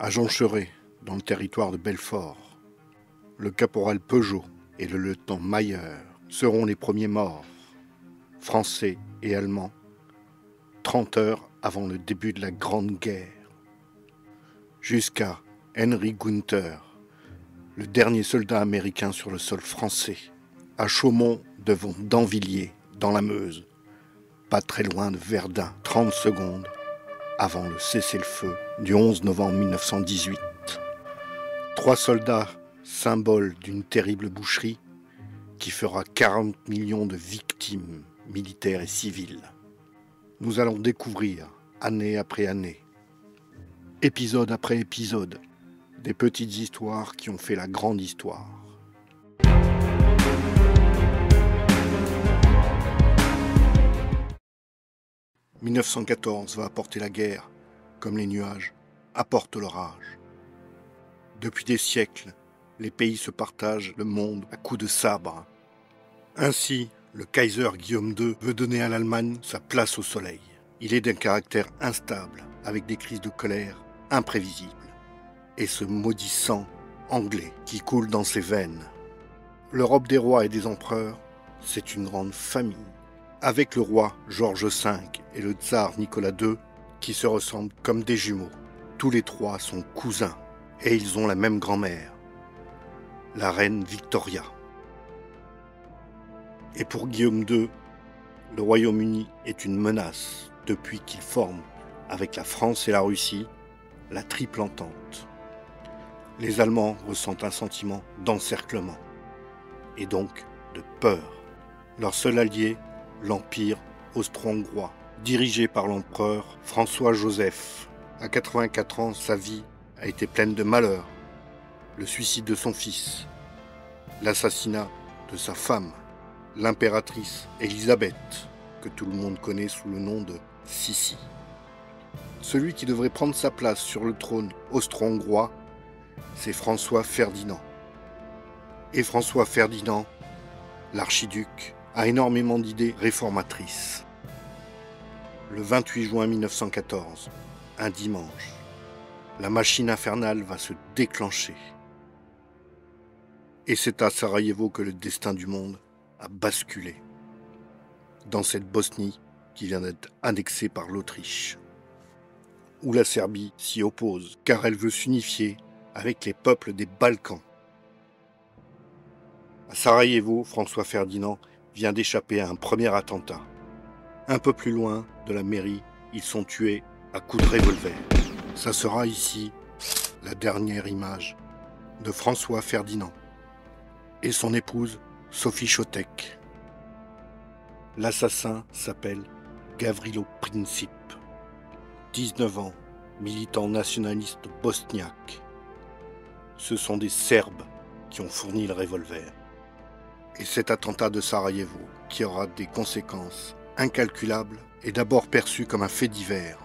À Joncheray, dans le territoire de Belfort, le caporal Peugeot et le lieutenant Mayer seront les premiers morts, français et allemands, 30 heures avant le début de la Grande Guerre. Jusqu'à Henry Gunther, le dernier soldat américain sur le sol français, à Chaumont devant Danvilliers, dans la Meuse, pas très loin de Verdun, 30 secondes avant le cessez-le-feu du 11 novembre 1918. 3 soldats, symboles d'une terrible boucherie qui fera 40 millions de victimes militaires et civiles. Nous allons découvrir, année après année, épisode après épisode, des petites histoires qui ont fait la grande histoire. « 1914 va apporter la guerre, comme les nuages apportent l'orage. Depuis des siècles, les pays se partagent le monde à coups de sabre. Ainsi, le Kaiser Guillaume II veut donner à l'Allemagne sa place au soleil. Il est d'un caractère instable, avec des crises de colère imprévisibles. Et ce maudit sang anglais qui coule dans ses veines. L'Europe des rois et des empereurs, c'est une grande famille, avec le roi George V et le tsar Nicolas II qui se ressemblent comme des jumeaux. Tous les trois sont cousins et ils ont la même grand-mère, la reine Victoria. Et pour Guillaume II, le Royaume-Uni est une menace depuis qu'il forme, avec la France et la Russie, la triple entente. Les Allemands ressentent un sentiment d'encerclement et donc de peur. Leur seul allié, l'Empire austro-hongrois, dirigé par l'empereur François-Joseph. À 84 ans, sa vie a été pleine de malheurs. Le suicide de son fils, l'assassinat de sa femme, l'impératrice Élisabeth, que tout le monde connaît sous le nom de Sissi. Celui qui devrait prendre sa place sur le trône austro-hongrois, c'est François Ferdinand. Et François Ferdinand, l'archiduc, a énormément d'idées réformatrices. Le 28 juin 1914, un dimanche, la machine infernale va se déclencher. Et c'est à Sarajevo que le destin du monde a basculé. Dans cette Bosnie qui vient d'être annexée par l'Autriche. Où la Serbie s'y oppose, car elle veut s'unifier avec les peuples des Balkans. À Sarajevo, François Ferdinand vient d'échapper à un premier attentat. Un peu plus loin de la mairie, ils sont tués à coups de revolver. Ça sera ici la dernière image de François Ferdinand et son épouse Sophie Chotek. L'assassin s'appelle Gavrilo Princip, 19 ans, militant nationaliste bosniaque. Ce sont des Serbes qui ont fourni le revolver. Et cet attentat de Sarajevo, qui aura des conséquences incalculables, est d'abord perçu comme un fait divers.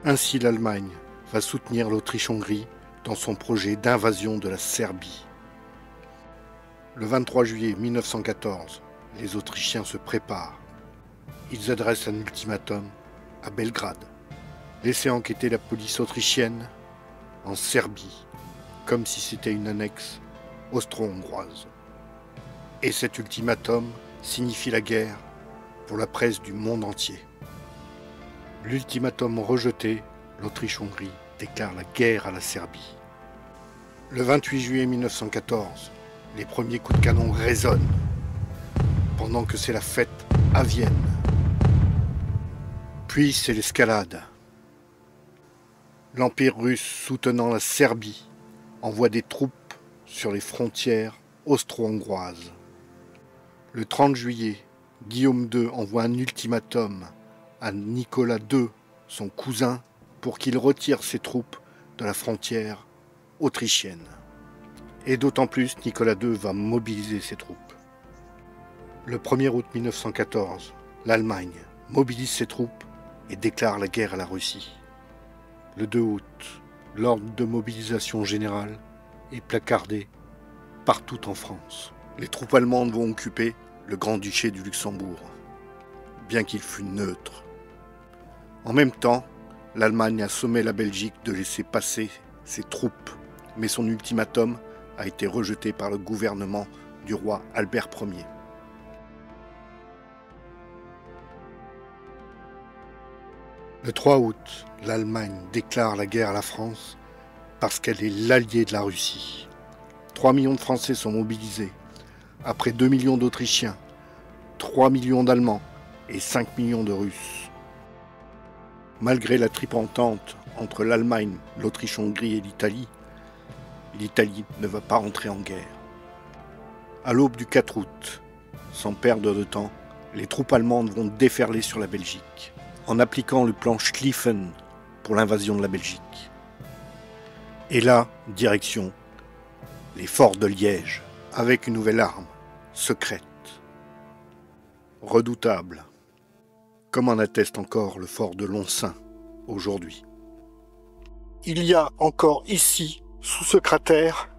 Ainsi, l'Allemagne va soutenir l'Autriche-Hongrie dans son projet d'invasion de la Serbie. Le 23 juillet 1914, les Autrichiens se préparent. Ils adressent un ultimatum à Belgrade. Laisser enquêter la police autrichienne en Serbie, comme si c'était une annexe austro-hongroise. Et cet ultimatum signifie la guerre pour la presse du monde entier. L'ultimatum rejeté, l'Autriche-Hongrie déclare la guerre à la Serbie. Le 28 juillet 1914, les premiers coups de canon résonnent, pendant que c'est la fête à Vienne. Puis c'est l'escalade. L'Empire russe soutenant la Serbie envoie des troupes sur les frontières austro-hongroises. Le 30 juillet, Guillaume II envoie un ultimatum à Nicolas II, son cousin, pour qu'il retire ses troupes de la frontière autrichienne. Et d'autant plus, Nicolas II va mobiliser ses troupes. Le 1er août 1914, l'Allemagne mobilise ses troupes et déclare la guerre à la Russie. Le 2 août, l'ordre de mobilisation générale est placardé partout en France. Les troupes allemandes vont occuper le Grand-Duché du Luxembourg, bien qu'il fût neutre. En même temps, l'Allemagne a sommé la Belgique de laisser passer ses troupes, mais son ultimatum a été rejeté par le gouvernement du roi Albert Ier. Le 3 août, l'Allemagne déclare la guerre à la France parce qu'elle est l'alliée de la Russie. 3 millions de Français sont mobilisés, après 2 millions d'Autrichiens, 3 millions d'Allemands et 5 millions de Russes. Malgré la triple entente entre l'Allemagne, l'Autriche-Hongrie et l'Italie ne va pas entrer en guerre. À l'aube du 4 août, sans perdre de temps, les troupes allemandes vont déferler sur la Belgique, en appliquant le plan Schlieffen pour l'invasion de la Belgique. Et là, direction les forts de Liège, avec une nouvelle arme, secrète, redoutable, comme en atteste encore le fort de Lonsin aujourd'hui. Il y a encore ici, sous ce cratère,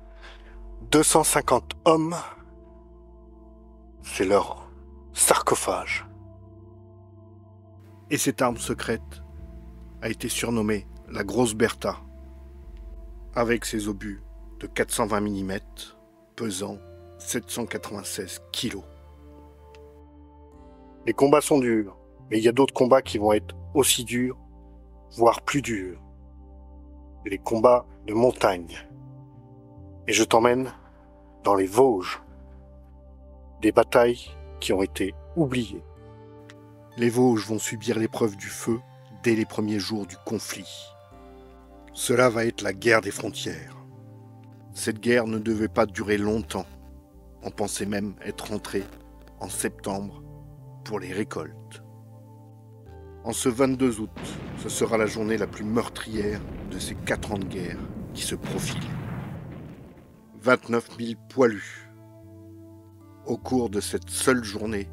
250 hommes. C'est leur sarcophage. Et cette arme secrète a été surnommée la Grosse Bertha, avec ses obus de 420 mm, pesant 796 kg. Les combats sont durs, mais il y a d'autres combats qui vont être aussi durs, voire plus durs. Les combats de montagne. Et je t'emmène dans les Vosges. Des batailles qui ont été oubliées. Les Vosges vont subir l'épreuve du feu dès les premiers jours du conflit. Cela va être la guerre des frontières. Cette guerre ne devait pas durer longtemps. On pensait même être rentré en septembre pour les récoltes. En ce 22 août, ce sera la journée la plus meurtrière de ces 4 ans de guerre qui se profilent. 29 000 poilus, au cours de cette seule journée,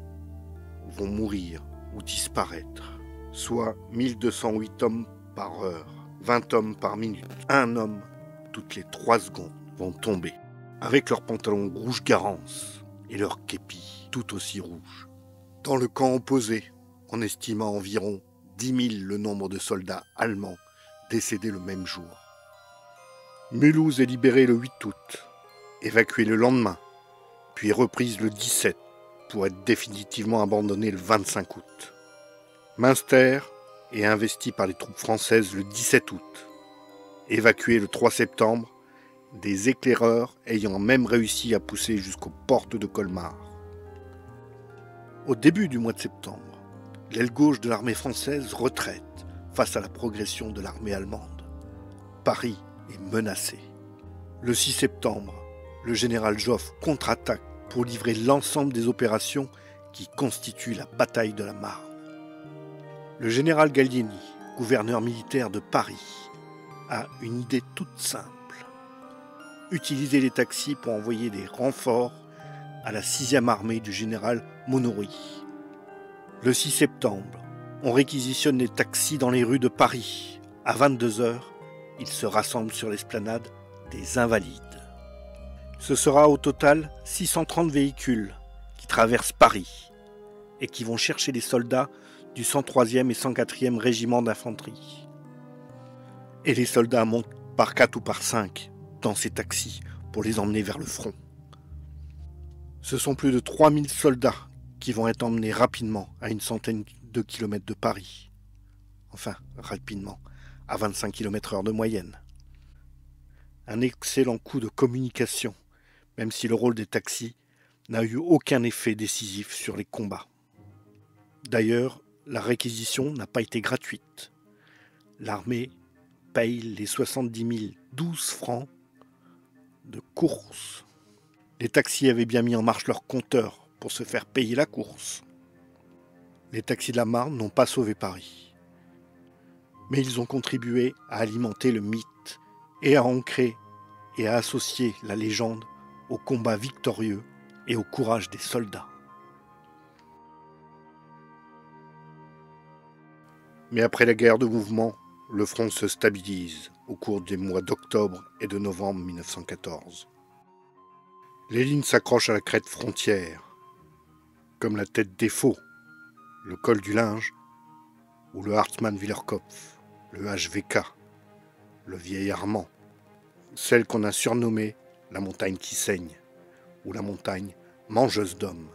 vont mourir ou disparaître, soit 1208 hommes par heure, 20 hommes par minute, un homme toutes les 3 secondes vont tomber, avec leurs pantalons rouge garance et leurs képis tout aussi rouges. Dans le camp opposé, on estime à environ 10 000 le nombre de soldats allemands décédés le même jour. Mulhouse est libérée le 8 août, évacuée le lendemain, puis reprise le 17 pour être définitivement abandonnée le 25 août. Münster est investie par les troupes françaises le 17 août, évacuée le 3 septembre, des éclaireurs ayant même réussi à pousser jusqu'aux portes de Colmar. Au début du mois de septembre, l'aile gauche de l'armée française retraite face à la progression de l'armée allemande. Paris est menacé. Le 6 septembre, le général Joffre contre-attaque pour livrer l'ensemble des opérations qui constituent la bataille de la Marne. Le général Gallieni, gouverneur militaire de Paris, a une idée toute simple. Utiliser les taxis pour envoyer des renforts à la 6e armée du général Monory. Le 6 septembre, on réquisitionne les taxis dans les rues de Paris. À 22 h, ils se rassemblent sur l'esplanade des Invalides. Ce sera au total 630 véhicules qui traversent Paris et qui vont chercher les soldats du 103e et 104e régiment d'infanterie. Et les soldats montent par 4 ou par 5 dans ces taxis pour les emmener vers le front. Ce sont plus de 3000 soldats qui vont être emmenés rapidement à une centaine de kilomètres de Paris. Enfin, rapidement, à 25 km/h de moyenne. Un excellent coup de communication, même si le rôle des taxis n'a eu aucun effet décisif sur les combats. D'ailleurs, la réquisition n'a pas été gratuite. L'armée paye les 70 012 francs de course. Les taxis avaient bien mis en marche leur compteur pour se faire payer la course. Les taxis de la Marne n'ont pas sauvé Paris. Mais ils ont contribué à alimenter le mythe et à ancrer et à associer la légende au combat victorieux et au courage des soldats. Mais après la guerre de mouvement, le front se stabilise au cours des mois d'octobre et de novembre 1914. Les lignes s'accrochent à la crête frontière, comme la tête des Faux, le col du Linge ou le Hartmann-Willerkopf. le HVK, le vieil Armand, celle qu'on a surnommée la montagne qui saigne, ou la montagne mangeuse d'hommes.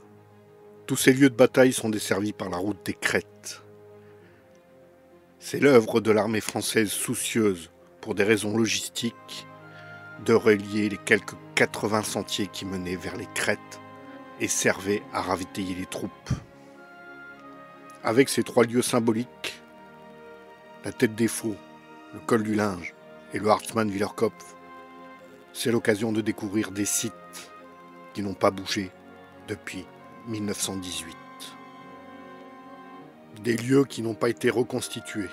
Tous ces lieux de bataille sont desservis par la route des crêtes. C'est l'œuvre de l'armée française soucieuse, pour des raisons logistiques, de relier les quelques 80 sentiers qui menaient vers les crêtes et servaient à ravitailler les troupes. Avec ces 3 lieux symboliques, la Tête des Faux, le Col du Linge et le Hartmann-Wielerkopf, c'est l'occasion de découvrir des sites qui n'ont pas bougé depuis 1918. Des lieux qui n'ont pas été reconstitués,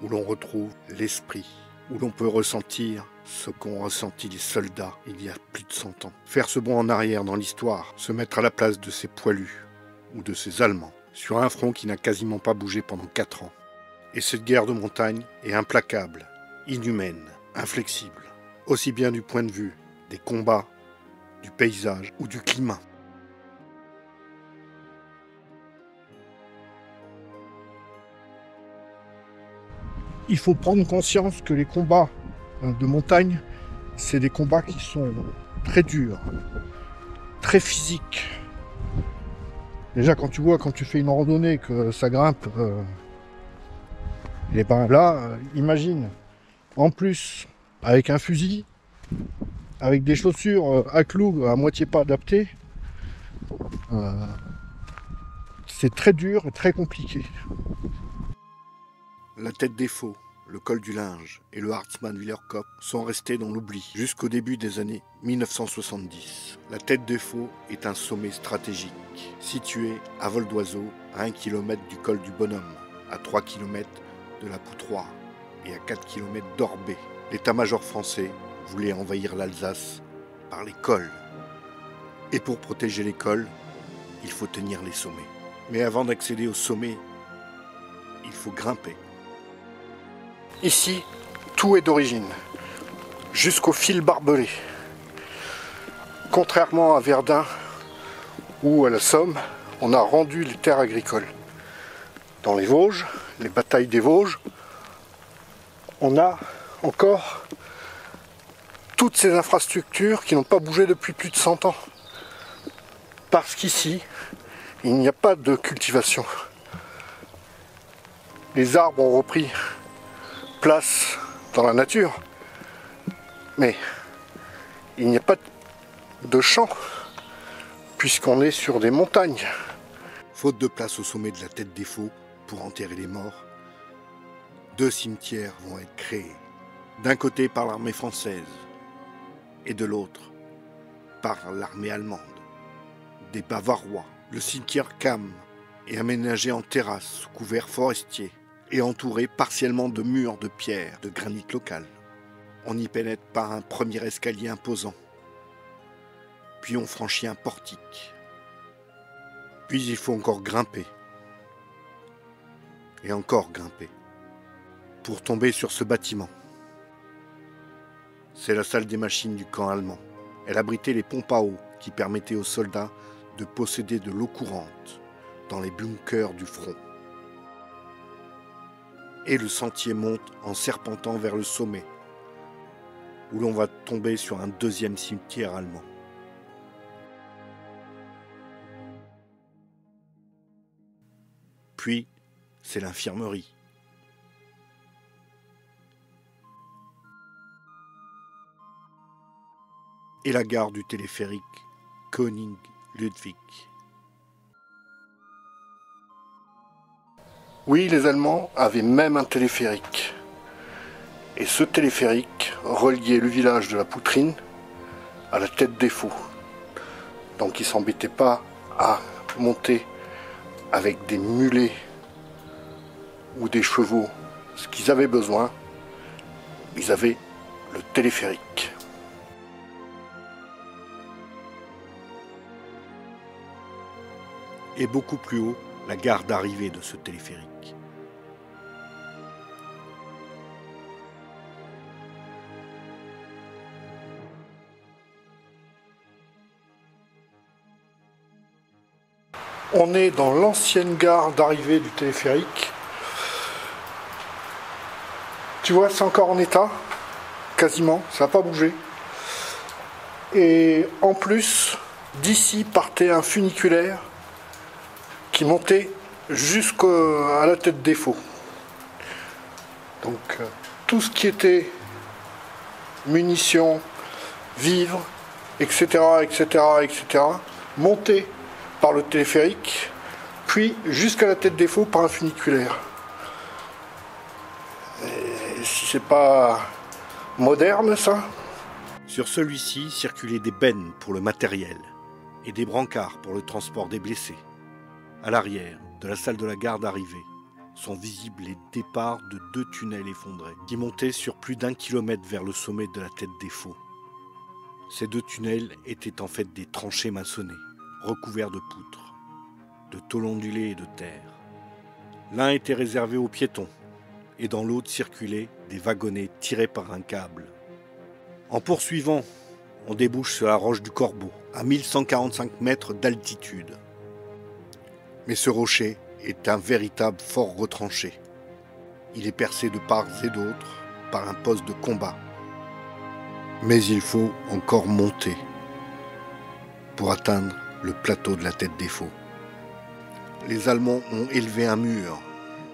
où l'on retrouve l'esprit, où l'on peut ressentir ce qu'ont ressenti les soldats il y a plus de 100 ans. Faire ce bond en arrière dans l'histoire, se mettre à la place de ces poilus ou de ces Allemands, sur un front qui n'a quasiment pas bougé pendant 4 ans. Et cette guerre de montagne est implacable, inhumaine, inflexible, aussi bien du point de vue des combats, du paysage ou du climat. Il faut prendre conscience que les combats de montagne, c'est des combats qui sont très durs, très physiques. Déjà quand tu fais une randonnée, que ça grimpe, et ben là, imagine, en plus, avec un fusil, avec des chaussures à clous à moitié pas adaptées, c'est très dur et très compliqué. La Tête des Faux, le Col du Linge et le Hartmann-Wielerkopf sont restés dans l'oubli jusqu'au début des années 1970. La Tête des Faux est un sommet stratégique, situé à vol d'oiseau à 1 km du Col du Bonhomme, à 3 km de la Poutroie et à 4 km d'Orbay. L'état-major français voulait envahir l'Alsace par les cols. Et pour protéger les cols, il faut tenir les sommets. Mais avant d'accéder au sommet, il faut grimper. Ici, tout est d'origine, jusqu'au fil barbelé. Contrairement à Verdun ou à la Somme, on a rendu les terres agricoles. Dans les Vosges, les batailles des Vosges, on a encore toutes ces infrastructures qui n'ont pas bougé depuis plus de 100 ans. Parce qu'ici, il n'y a pas de cultivation. Les arbres ont repris place dans la nature, mais il n'y a pas de champs, puisqu'on est sur des montagnes. Faute de place au sommet de la Tête des Faux pour enterrer les morts, 2 cimetières vont être créés, d'un côté par l'armée française et de l'autre par l'armée allemande, des Bavarois. Le cimetière Kamm est aménagé en terrasse sous couvert forestier et entouré partiellement de murs de pierre de granit local. On y pénètre par un premier escalier imposant, puis on franchit un portique. Puis il faut encore grimper, et encore grimper, pour tomber sur ce bâtiment. C'est la salle des machines du camp allemand. Elle abritait les pompes à eau qui permettaient aux soldats de posséder de l'eau courante dans les bunkers du front. Et le sentier monte en serpentant vers le sommet, où l'on va tomber sur un 2e cimetière allemand. Puis, c'est l'infirmerie. Et la gare du téléphérique König-Ludwig. Oui, les Allemands avaient même un téléphérique. Et ce téléphérique reliait le village de la Poutrine à la Tête des Faux. Donc ils ne s'embêtaient pas à monter avec des mulets ou des chevaux. Ce qu'ils avaient besoin, ils avaient le téléphérique. Et beaucoup plus haut, la gare d'arrivée de ce téléphérique. On est dans l'ancienne gare d'arrivée du téléphérique. Tu vois, c'est encore en état, quasiment, ça n'a pas bougé. Et en plus, d'ici partait un funiculaire qui montait jusqu'à la tête des faux. Donc tout ce qui était munitions, vivres, etc., etc., etc., montait par le téléphérique, puis jusqu'à la tête des faux par un funiculaire. Et si c'est pas moderne, ça. Sur celui-ci circulaient des bennes pour le matériel et des brancards pour le transport des blessés. À l'arrière de la salle de la gare d'arrivée sont visibles les départs de 2 tunnels effondrés qui montaient sur plus d'1 kilomètre vers le sommet de la tête des faux. Ces 2 tunnels étaient en fait des tranchées maçonnées, recouverts de poutres, de tôles ondulées et de terre. L'un était réservé aux piétons et dans l'autre circulaient des wagonnets tirés par un câble. En poursuivant, on débouche sur la roche du Corbeau, à 1145 mètres d'altitude. Mais ce rocher est un véritable fort retranché. Il est percé de part et d'autre par un poste de combat. Mais il faut encore monter pour atteindre le plateau de la tête des faux. Les Allemands ont élevé un mur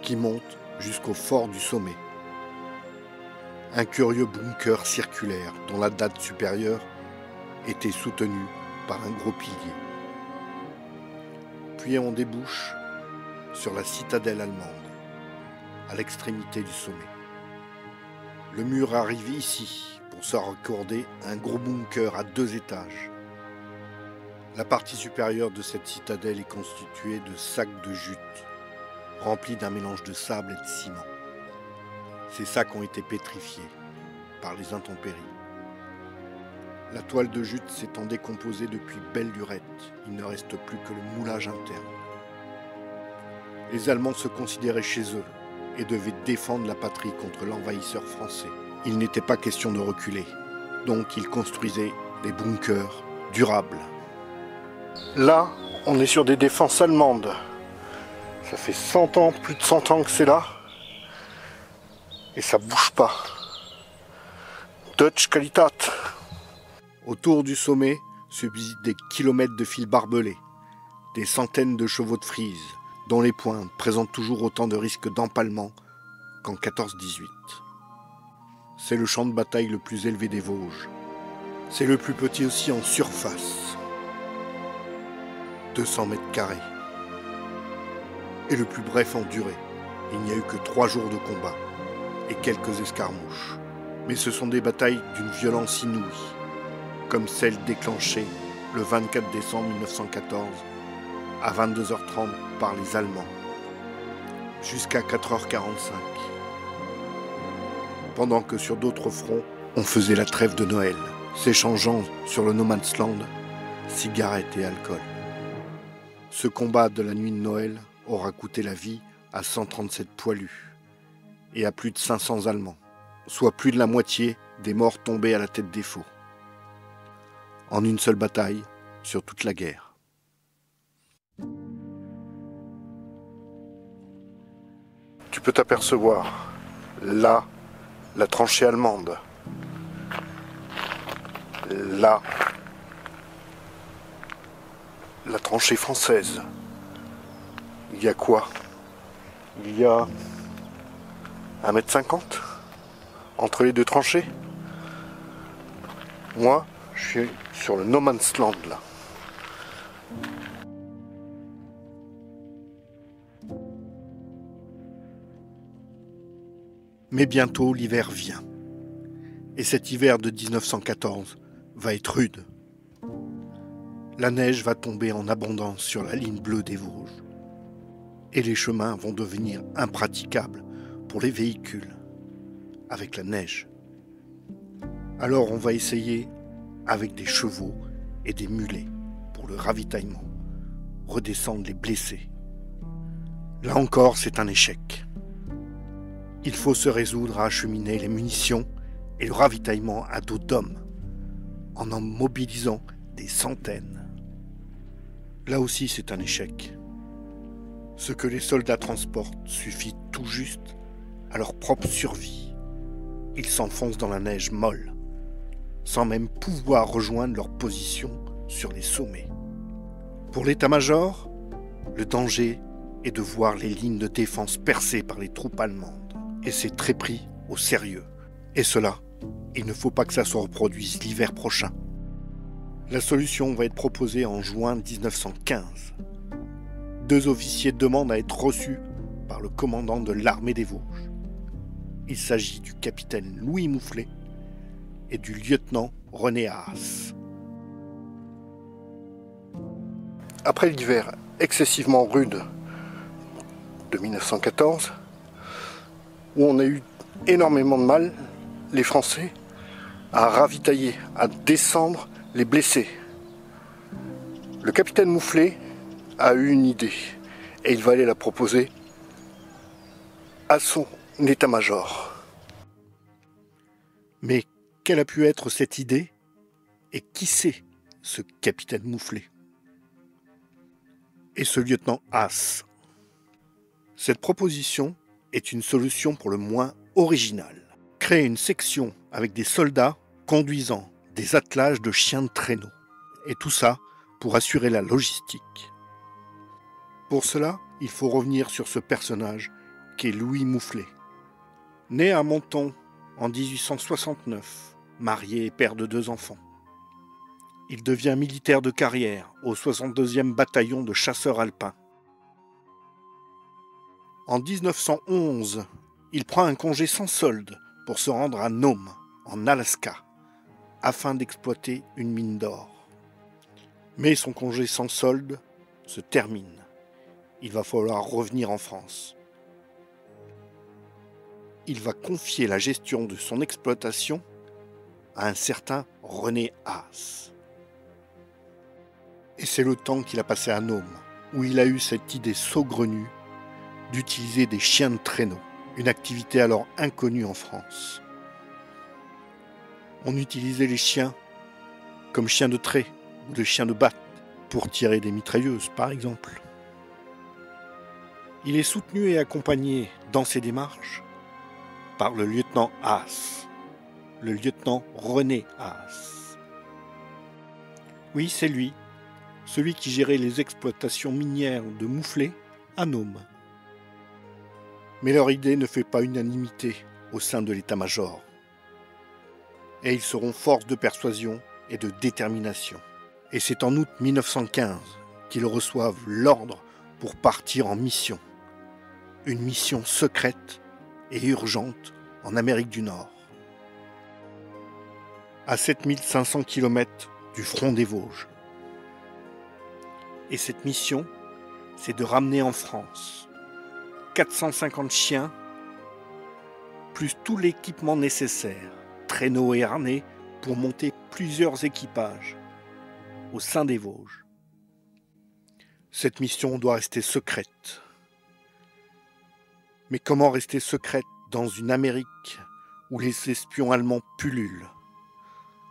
qui monte jusqu'au fort du sommet. Un curieux bunker circulaire dont la date supérieure était soutenue par un gros pilier. Puis on débouche sur la citadelle allemande, à l'extrémité du sommet. Le mur arrive ici pour se raccorder à un gros bunker à 2 étages. La partie supérieure de cette citadelle est constituée de sacs de jute, remplis d'un mélange de sable et de ciment. Ces sacs ont été pétrifiés par les intempéries. La toile de jute s'étant décomposée depuis belle lurette, il ne reste plus que le moulage interne. Les Allemands se considéraient chez eux et devaient défendre la patrie contre l'envahisseur français. Il n'était pas question de reculer, donc ils construisaient des bunkers durables. Là, on est sur des défenses allemandes. Ça fait 100 ans, plus de 100 ans que c'est là. Et ça bouge pas. Deutsche Qualität. Autour du sommet subsistent des kilomètres de fils barbelés, des centaines de chevaux de frise, dont les pointes présentent toujours autant de risques d'empalement qu'en 14-18. C'est le champ de bataille le plus élevé des Vosges. C'est le plus petit aussi en surface. 200 mètres carrés. Et le plus bref en durée. Il n'y a eu que 3 jours de combat et quelques escarmouches. Mais ce sont des batailles d'une violence inouïe, comme celle déclenchée le 24 décembre 1914 à 22h30 par les Allemands, jusqu'à 4h45. Pendant que sur d'autres fronts, on faisait la trêve de Noël, s'échangeant sur le No Man's Land cigarettes et alcool. Ce combat de la nuit de Noël aura coûté la vie à 137 poilus et à plus de 500 Allemands, soit plus de la moitié des morts tombés à la tête des faux. En une seule bataille sur toute la guerre. Tu peux t'apercevoir, là, la tranchée allemande. Là, la tranchée française. Il y a quoi? Il y a 1,50 m entre les 2 tranchées. Moi, je suis sur le No Man's Land, là. Mais bientôt, l'hiver vient. Et cet hiver de 1914 va être rude. La neige va tomber en abondance sur la ligne bleue des Vosges. Et les chemins vont devenir impraticables pour les véhicules, avec la neige. Alors on va essayer, avec des chevaux et des mulets, pour le ravitaillement, redescendre les blessés. Là encore, c'est un échec. Il faut se résoudre à acheminer les munitions et le ravitaillement à dos d'hommes, en mobilisant des centaines. Là aussi, c'est un échec. Ce que les soldats transportent suffit tout juste à leur propre survie, ils s'enfoncent dans la neige molle, sans même pouvoir rejoindre leur position sur les sommets. Pour l'état-major, le danger est de voir les lignes de défense percées par les troupes allemandes, et c'est très pris au sérieux. Et cela, il ne faut pas que ça se reproduise l'hiver prochain. La solution va être proposée en juin 1915. 2 officiers demandent à être reçus par le commandant de l'armée des Vosges. Il s'agit du capitaine Louis Moufflet et du lieutenant René Haas. Après l'hiver excessivement rude de 1914, où on a eu énormément de mal, les Français, à ravitailler, à descendre les blessés, le capitaine Moufflet a eu une idée et il va aller la proposer à son état-major. Mais quelle a pu être cette idée et qui c'est ce capitaine Moufflet et ce lieutenant Haas? Cette proposition est une solution pour le moins originale. Créer une section avec des soldats conduisant des attelages de chiens de traîneau. Et tout ça pour assurer la logistique. Pour cela, il faut revenir sur ce personnage qu'est Louis Moufflet. Né à Menton en 1869, marié et père de 2 enfants. Il devient militaire de carrière au 62e bataillon de chasseurs alpins. En 1911, il prend un congé sans solde pour se rendre à Nome, en Alaska, afin d'exploiter une mine d'or. Mais son congé sans solde se termine. Il va falloir revenir en France. Il va confier la gestion de son exploitation à un certain René Haas. Et c'est le temps qu'il a passé à Nome, où il a eu cette idée saugrenue d'utiliser des chiens de traîneau, une activité alors inconnue en France. On utilisait les chiens comme chiens de trait ou de chiens de batte pour tirer des mitrailleuses, par exemple. Il est soutenu et accompagné dans ses démarches par le lieutenant Haas, le lieutenant René Haas. Oui, c'est lui, celui qui gérait les exploitations minières de Moufflet à Nome. Mais leur idée ne fait pas unanimité au sein de l'état-major. Et ils seront force de persuasion et de détermination. Et c'est en août 1915 qu'ils reçoivent l'ordre pour partir en mission. Une mission secrète et urgente en Amérique du Nord. À 7500 km du front des Vosges. Et cette mission, c'est de ramener en France 450 chiens, plus tout l'équipement nécessaire, traîneaux et harnais, pour monter plusieurs équipages au sein des Vosges. Cette mission doit rester secrète. Mais comment rester secrète dans une Amérique où les espions allemands pullulent,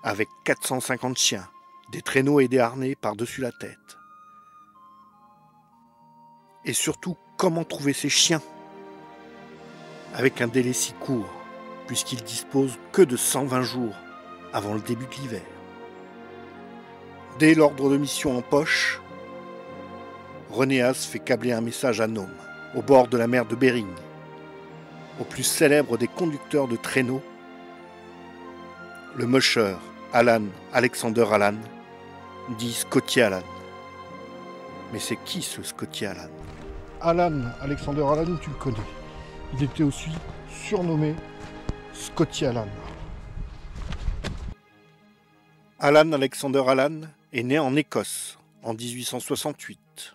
avec 450 chiens, des traîneaux et des harnais par-dessus la tête? Et surtout, comment trouver ces chiens avec un délai si court, puisqu'ils disposent que de 120 jours avant le début de l'hiver? Dès l'ordre de mission en poche, René Haas fait câbler un message à Nome, au bord de la mer de Bering, au plus célèbre des conducteurs de traîneaux, le musher Alexander Allan, dit Scotty Allan. Mais c'est qui ce Scotty Allan? Alexander Allan, tu le connais. Il était aussi surnommé Scotty Allan. Alexander Allan est né en Écosse en 1868.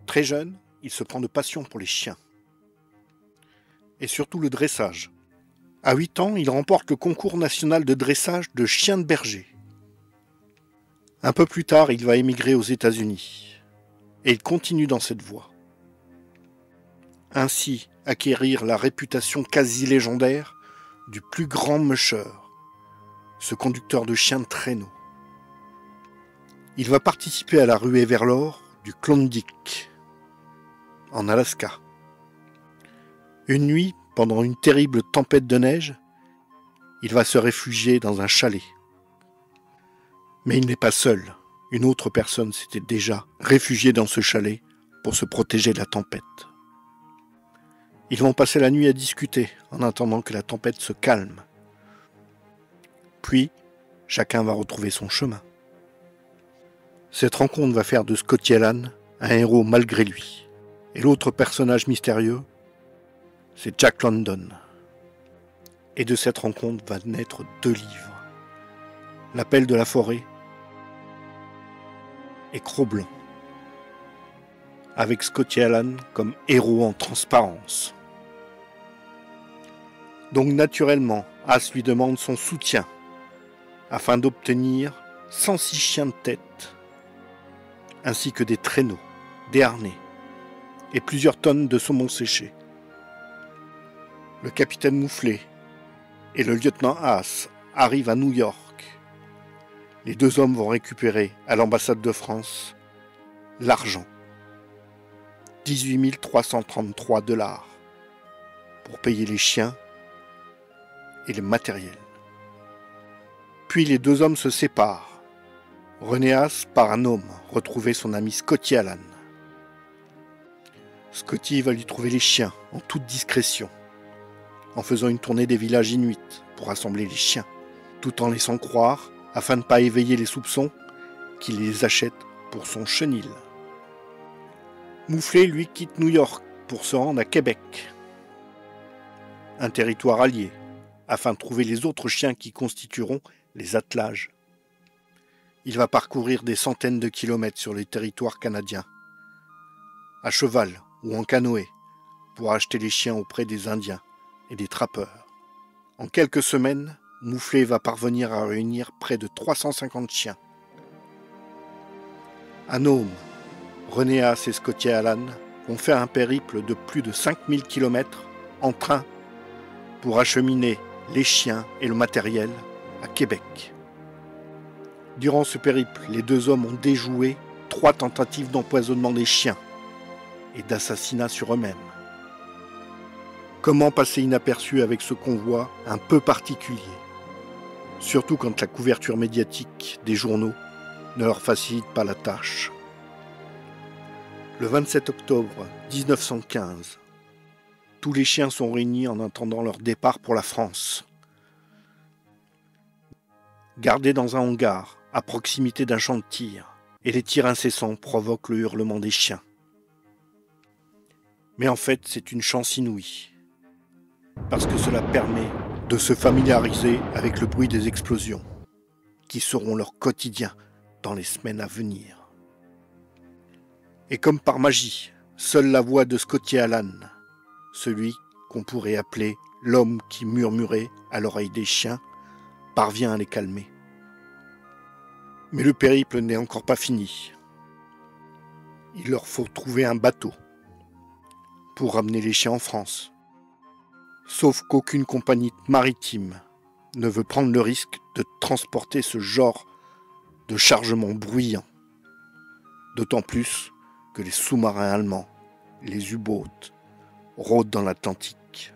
Très jeune, il se prend de passion pour les chiens. Et surtout le dressage. À 8 ans, il remporte le concours national de dressage de chiens de berger. Un peu plus tard, il va émigrer aux États-Unis. Et il continue dans cette voie. Ainsi, acquérir la réputation quasi légendaire du plus grand musher, ce conducteur de chiens de traîneau. Il va participer à la ruée vers l'or du Klondike, en Alaska. Une nuit, pendant une terrible tempête de neige, il va se réfugier dans un chalet. Mais il n'est pas seul. Une autre personne s'était déjà réfugiée dans ce chalet pour se protéger de la tempête. Ils vont passer la nuit à discuter en attendant que la tempête se calme. Puis, chacun va retrouver son chemin. Cette rencontre va faire de Scotty Allan un héros malgré lui. Et l'autre personnage mystérieux, c'est Jack London. Et de cette rencontre va naître 2 livres. L'appel de la forêt et Cro-Blanc. Avec Scotty Allan comme héros en transparence. Donc naturellement, As lui demande son soutien afin d'obtenir 106 chiens de tête, ainsi que des traîneaux, des harnais et plusieurs tonnes de saumon séché. Le capitaine Mouflé et le lieutenant As arrivent à New York. Les 2 hommes vont récupérer à l'ambassade de France l'argent. 18 333 $ pour payer les chiens et le matériel. Puis les 2 hommes se séparent. René As part à Nome retrouver son ami Scotty Allan. Scotty va lui trouver les chiens en toute discrétion, en faisant une tournée des villages inuits pour rassembler les chiens, tout en laissant croire, afin de ne pas éveiller les soupçons, qu'il les achète pour son chenil. Mouflé, lui, quitte New York pour se rendre à Québec, un territoire allié, afin de trouver les autres chiens qui constitueront les attelages. Il va parcourir des centaines de kilomètres sur les territoires canadiens, à cheval ou en canoë, pour acheter les chiens auprès des Indiens et des trappeurs. En quelques semaines, Mouflé va parvenir à réunir près de 350 chiens. À Nome, René As et Scotty Allan vont faire un périple de plus de 5000 km en train pour acheminer les chiens et le matériel à Québec. Durant ce périple, les 2 hommes ont déjoué 3 tentatives d'empoisonnement des chiens et d'assassinat sur eux-mêmes. Comment passer inaperçu avec ce convoi un peu particulier, surtout quand la couverture médiatique des journaux ne leur facilite pas la tâche. Le 27 octobre 1915, tous les chiens sont réunis en attendant leur départ pour la France. Gardés dans un hangar, à proximité d'un champ de tir, et les tirs incessants provoquent le hurlement des chiens. Mais en fait, c'est une chance inouïe, parce que cela permet de se familiariser avec le bruit des explosions, qui seront leur quotidien dans les semaines à venir. Et comme par magie, seule la voix de Scotty Allan, celui qu'on pourrait appeler l'homme qui murmurait à l'oreille des chiens, parvient à les calmer. Mais le périple n'est encore pas fini. Il leur faut trouver un bateau pour ramener les chiens en France. Sauf qu'aucune compagnie maritime ne veut prendre le risque de transporter ce genre de chargement bruyant. D'autant plus que les sous-marins allemands, les U-boats, rôdent dans l'Atlantique.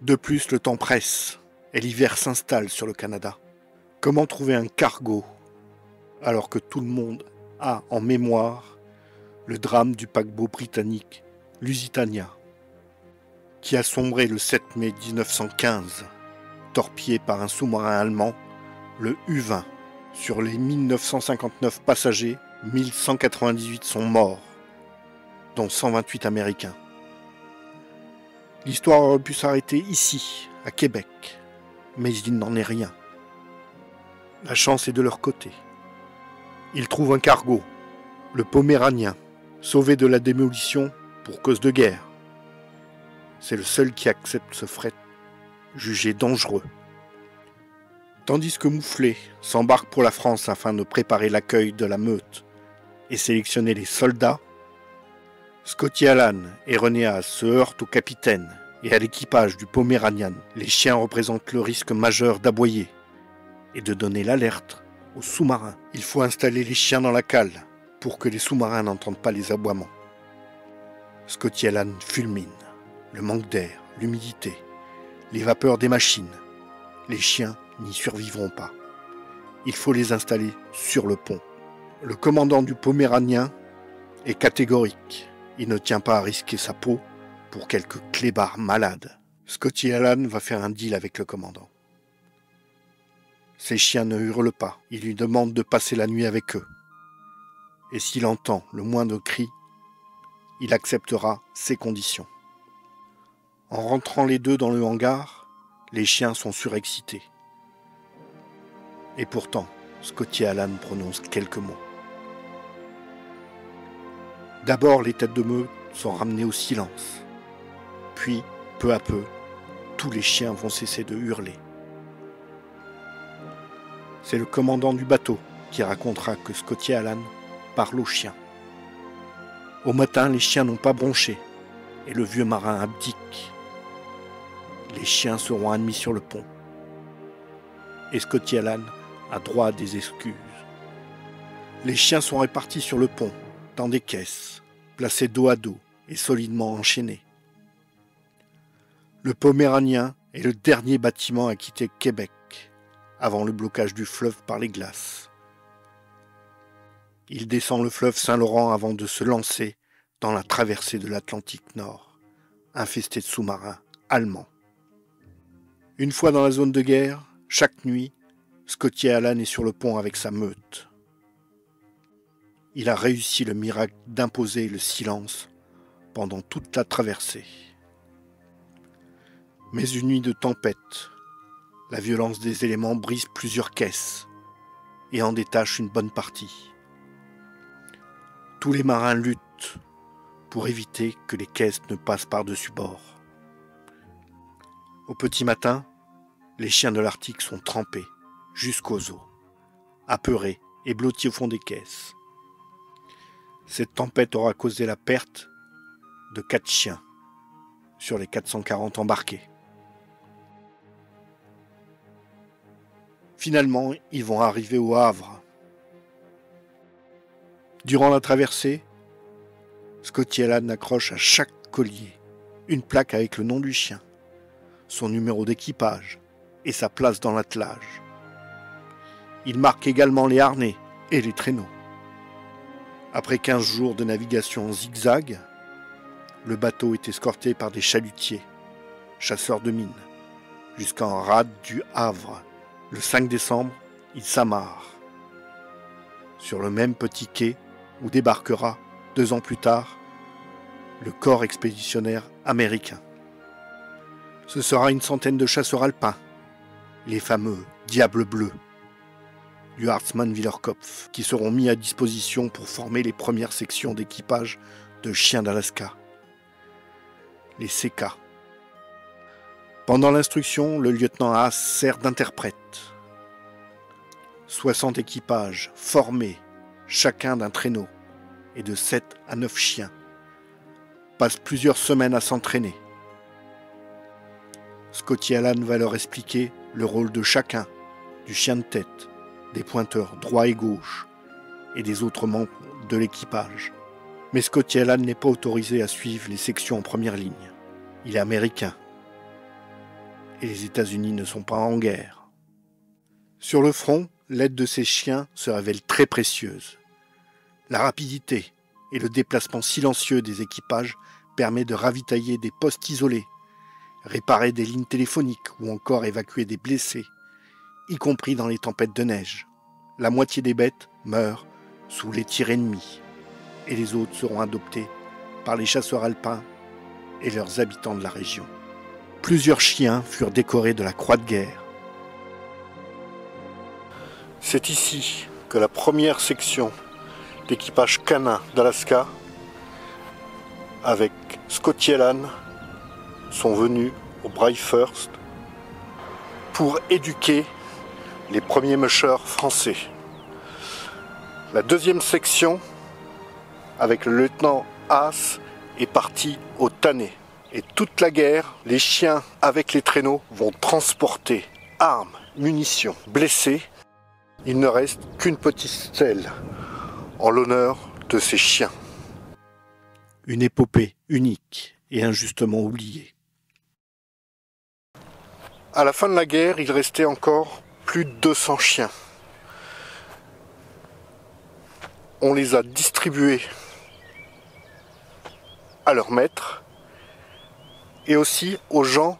De plus, le temps presse et l'hiver s'installe sur le Canada. Comment trouver un cargo alors que tout le monde a en mémoire le drame du paquebot britannique Lusitania, qui a sombré le 7 mai 1915, torpillé par un sous-marin allemand, le U-20. Sur les 1959 passagers, 1198 sont morts, dont 128 Américains. L'histoire aurait pu s'arrêter ici, à Québec, mais il n'en est rien. La chance est de leur côté. Ils trouvent un cargo, le Poméranien, sauvé de la démolition pour cause de guerre. C'est le seul qui accepte ce fret, jugé dangereux. Tandis que Mouflé s'embarque pour la France afin de préparer l'accueil de la meute et sélectionner les soldats, Scotty Allan et René As se heurtent au capitaine et à l'équipage du Poméranian. Les chiens représentent le risque majeur d'aboyer et de donner l'alerte aux sous-marins. Il faut installer les chiens dans la cale pour que les sous-marins n'entendent pas les aboiements. Scotty Allan fulmine. Le manque d'air l'humidité, les vapeurs des machines. Les chiens n'y survivront pas. Il faut les installer sur le pont. Le commandant du Poméranien est catégorique. Il ne tient pas à risquer sa peau pour quelques clébards malades. Scotty Allan va faire un deal avec le commandant. Ses chiens ne hurlent pas. Il lui demande de passer la nuit avec eux. Et s'il entend le moindre cri, il acceptera ses conditions. En rentrant les deux dans le hangar, les chiens sont surexcités. Et pourtant, Scotty Allan prononce quelques mots. D'abord, les têtes de meute sont ramenées au silence. Puis, peu à peu, tous les chiens vont cesser de hurler. C'est le commandant du bateau qui racontera que Scotty Allan parle aux chiens. Au matin, les chiens n'ont pas bronché et le vieux marin abdique. Les chiens seront admis sur le pont. Et Scotty Allan a droit à des excuses. Les chiens sont répartis sur le pont, dans des caisses, placés dos à dos et solidement enchaînés. Le Poméranien est le dernier bâtiment à quitter Québec, avant le blocage du fleuve par les glaces. Il descend le fleuve Saint-Laurent avant de se lancer dans la traversée de l'Atlantique Nord, infesté de sous-marins allemands. Une fois dans la zone de guerre, chaque nuit, Scotty Allan est sur le pont avec sa meute. Il a réussi le miracle d'imposer le silence pendant toute la traversée. Mais une nuit de tempête, la violence des éléments brise plusieurs caisses et en détache une bonne partie. Tous les marins luttent pour éviter que les caisses ne passent par-dessus bord. Au petit matin, les chiens de l'Arctique sont trempés jusqu'aux os, apeurés et blottis au fond des caisses. Cette tempête aura causé la perte de 4 chiens sur les 440 embarqués. Finalement, ils vont arriver au Havre. Durant la traversée, Scotty Allan accroche à chaque collier une plaque avec le nom du chien, son numéro d'équipage et sa place dans l'attelage. Il marque également les harnais et les traîneaux. Après 15 jours de navigation en zigzag, le bateau est escorté par des chalutiers, chasseurs de mines, jusqu'en rade du Havre. Le 5 décembre, il s'amarre sur le même petit quai où débarquera, 2 ans plus tard, le corps expéditionnaire américain. Ce sera une centaine de chasseurs alpins, les fameux Diables Bleus du Hartmann-Willerkopf, qui seront mis à disposition pour former les premières sections d'équipage de chiens d'Alaska, les CK. Pendant l'instruction, le lieutenant Haas sert d'interprète. 60 équipages formés, chacun d'un traîneau, et de 7 à 9 chiens, passent plusieurs semaines à s'entraîner. Scotty Allan va leur expliquer le rôle de chacun, du chien de tête, des pointeurs droit et gauche, et des autres membres de l'équipage. Mais Scotty Allan n'est pas autorisé à suivre les sections en première ligne. Il est américain. Et les États-Unis ne sont pas en guerre. Sur le front, l'aide de ces chiens se révèle très précieuse. La rapidité et le déplacement silencieux des équipages permet de ravitailler des postes isolés, réparer des lignes téléphoniques ou encore évacuer des blessés, y compris dans les tempêtes de neige. La moitié des bêtes meurent sous les tirs ennemis et les autres seront adoptés par les chasseurs alpins et leurs habitants de la région. Plusieurs chiens furent décorés de la Croix de guerre. C'est ici que la première section d'équipage canin d'Alaska, avec Scotty Allan, sont venus au Braille First pour éduquer les premiers mushers français. La deuxième section, avec le lieutenant Haas, est partie au Tanné. Et toute la guerre, les chiens avec les traîneaux vont transporter armes, munitions, blessés. Il ne reste qu'une petite stèle en l'honneur de ces chiens. Une épopée unique et injustement oubliée. À la fin de la guerre, il restait encore plus de 200 chiens. On les a distribués à leurs maîtres et aussi aux gens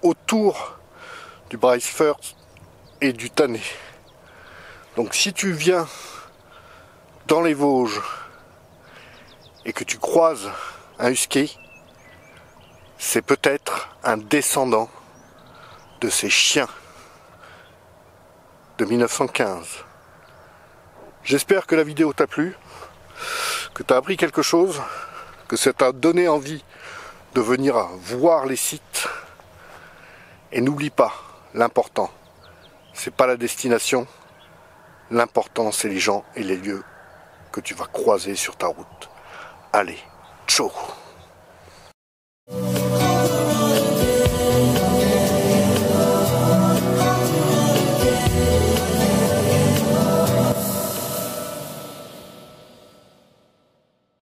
autour du Breisfort et du Tannay. Donc si tu viens dans les Vosges et que tu croises un husky, c'est peut-être un descendant de ces chiens de 1915. J'espère que la vidéo t'a plu, que tu as appris quelque chose, que ça t'a donné envie de venir voir les sites. Et n'oublie pas, l'important, c'est pas la destination, l'important c'est les gens et les lieux que tu vas croiser sur ta route. Allez, ciao!